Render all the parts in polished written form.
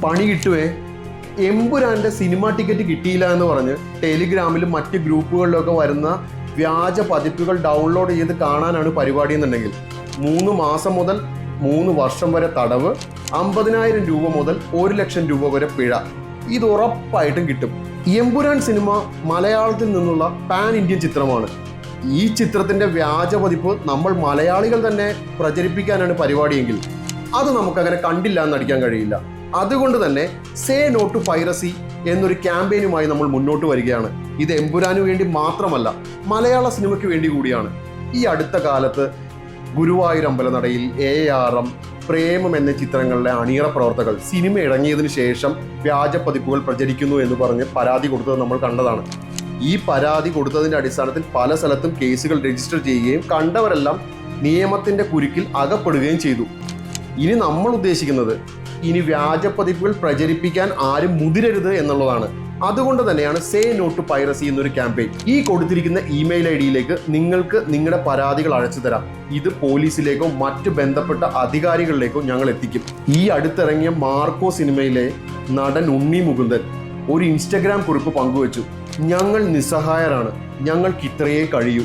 പണി കിട്ടുവേ. എമ്പുരാൻ്റെ cinema ticket കിട്ടിയില്ല എന്ന് പറഞ്ഞ് ടെലിഗ്രാമിലും മറ്റ് ഗ്രൂപ്പുകളിലൊക്കെ വരുന്ന വ്യാജ പതിപ്പുകൾ ഡൗൺലോഡ് ചെയ്ത് കാണാനാണ് പരിപാടി എന്നുണ്ടെങ്കിൽ 3 മാസം മുതൽ 3 വർഷം വരെ തടവ്, 50,000 രൂപ മുതൽ 1 ലക്ഷം രൂപ വരെ പിഴ. ഇത് ഉറപ്പായിട്ടും കിട്ടും. എമ്പുരാൻ സിനിമ മലയാളത്തിൽ നിന്നുള്ള പാൻ ഇന്ത്യൻ ചിത്രമാണ്. ഈ ചിത്രത്തിൻ്റെ വ്യാജ പതിപ്പ് നമ്മൾ മലയാളികൾ തന്നെ പ്രചരിപ്പിക്കാനാണ് പരിപാടിയെങ്കിൽ അത് നമുക്കങ്ങനെ കണ്ടില്ല എന്ന് നടിക്കാൻ കഴിയില്ല. അതുകൊണ്ട് തന്നെ സേ നോ ടു പൈറസി എന്നൊരു ക്യാമ്പയിനുമായി നമ്മൾ മുന്നോട്ട് വരികയാണ്. ഇത് എമ്പുരാന് വേണ്ടി മാത്രമല്ല, മലയാള സിനിമയ്ക്ക് വേണ്ടി കൂടിയാണ്. ഈ അടുത്ത കാലത്ത് ഗുരുവായൂർ അമ്പലനടയിൽ ARM, പ്രേമം എന്ന ചിത്രങ്ങളിലെ അണിയറ പ്രവർത്തകർ സിനിമ ഇറങ്ങിയതിനു ശേഷം വ്യാജ പതിപ്പുകൾ പ്രചരിക്കുന്നു എന്ന് പറഞ്ഞ് പരാതി കൊടുത്തത് നമ്മൾ കണ്ടതാണ്. ഈ പരാതി കൊടുത്തതിൻ്റെ അടിസ്ഥാനത്തിൽ പല സ്ഥലത്തും കേസുകൾ രജിസ്റ്റർ ചെയ്യുകയും കണ്ടവരെല്ലാം നിയമത്തിൻ്റെ കുരുക്കിൽ അകപ്പെടുകയും ചെയ്തു. ഇനി നമ്മൾ ഉദ്ദേശിക്കുന്നത് ഇനി വ്യാജ പതിപ്പുകൾ പ്രചരിപ്പിക്കാൻ ആരും മുതിരരുത് എന്നുള്ളതാണ്. അതുകൊണ്ട് തന്നെയാണ് സേ നോ ടു പൈറസി എന്നൊരു ക്യാമ്പയിൻ. ഈ കൊടുത്തിരിക്കുന്ന ഇമെയിൽ ID-യിലേക്ക് നിങ്ങൾക്ക് നിങ്ങളുടെ പരാതികൾ അയച്ചു തരാം. ഇത് പോലീസിലേക്കോ മറ്റ് ബന്ധപ്പെട്ട അധികാരികളിലേക്കോ ഞങ്ങൾ എത്തിക്കും. ഈ അടുത്തിറങ്ങിയ മാർക്കോ സിനിമയിലെ നടൻ ഉണ്ണി മുകുന്ദൻ ഒരു ഇൻസ്റ്റഗ്രാം കുറിപ്പ് പങ്കുവച്ചു. ഞങ്ങൾ നിസ്സഹായരാണ്, ഞങ്ങൾക്ക് ഇത്രയേ കഴിയൂ,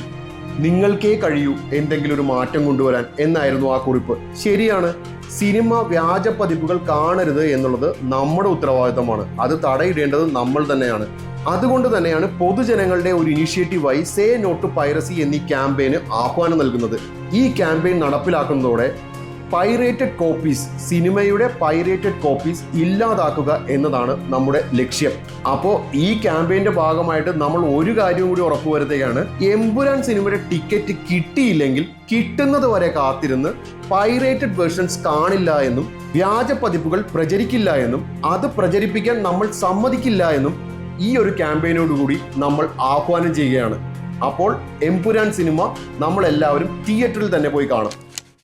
നിങ്ങൾക്കേ കഴിയൂ എന്തെങ്കിലും ഒരു മാറ്റം കൊണ്ടുവരാൻ എന്നായിരുന്നു ആ കുറിപ്പ്. ശരിയാണ്, സിനിമ വ്യാജ പതിപ്പുകൾ കാണരുത് എന്നുള്ളത് നമ്മുടെ ഉത്തരവാദിത്തമാണ്. അത് തടയിടേണ്ടത് നമ്മൾ തന്നെയാണ്. അതുകൊണ്ട് തന്നെയാണ് പൊതുജനങ്ങളുടെ ഒരു ഇനിഷ്യേറ്റീവായി സേ നോ ടു പൈറസി എന്നീ ക്യാമ്പയിന് ആഹ്വാനം നൽകുന്നത്. ഈ ക്യാമ്പയിൻ നടപ്പിലാക്കുന്നതോടെ പൈറേറ്റഡ് കോപ്പീസ്, സിനിമയുടെ പൈറേറ്റഡ് കോപ്പീസ് ഇല്ലാതാക്കുക എന്നതാണ് നമ്മുടെ ലക്ഷ്യം. അപ്പോൾ ഈ ക്യാമ്പയിൻ്റെ ഭാഗമായിട്ട് നമ്മൾ ഒരു കാര്യം കൂടി ഉറപ്പുവരുത്തുകയാണ്. എമ്പുരാൻ സിനിമയുടെ ടിക്കറ്റ് കിട്ടിയില്ലെങ്കിൽ കിട്ടുന്നത് വരെ കാത്തിരുന്ന് പൈറേറ്റഡ് വേർഷൻസ് കാണില്ല എന്നും വ്യാജ പതിപ്പുകൾ പ്രചരിക്കില്ല എന്നും അത് പ്രചരിപ്പിക്കാൻ നമ്മൾ സമ്മതിക്കില്ല എന്നും ഈ ഒരു ക്യാമ്പയിനോടുകൂടി നമ്മൾ ആഹ്വാനം ചെയ്യുകയാണ്. അപ്പോൾ എമ്പുരാൻ സിനിമ നമ്മളെല്ലാവരും തിയേറ്ററിൽ തന്നെ പോയി കാണും.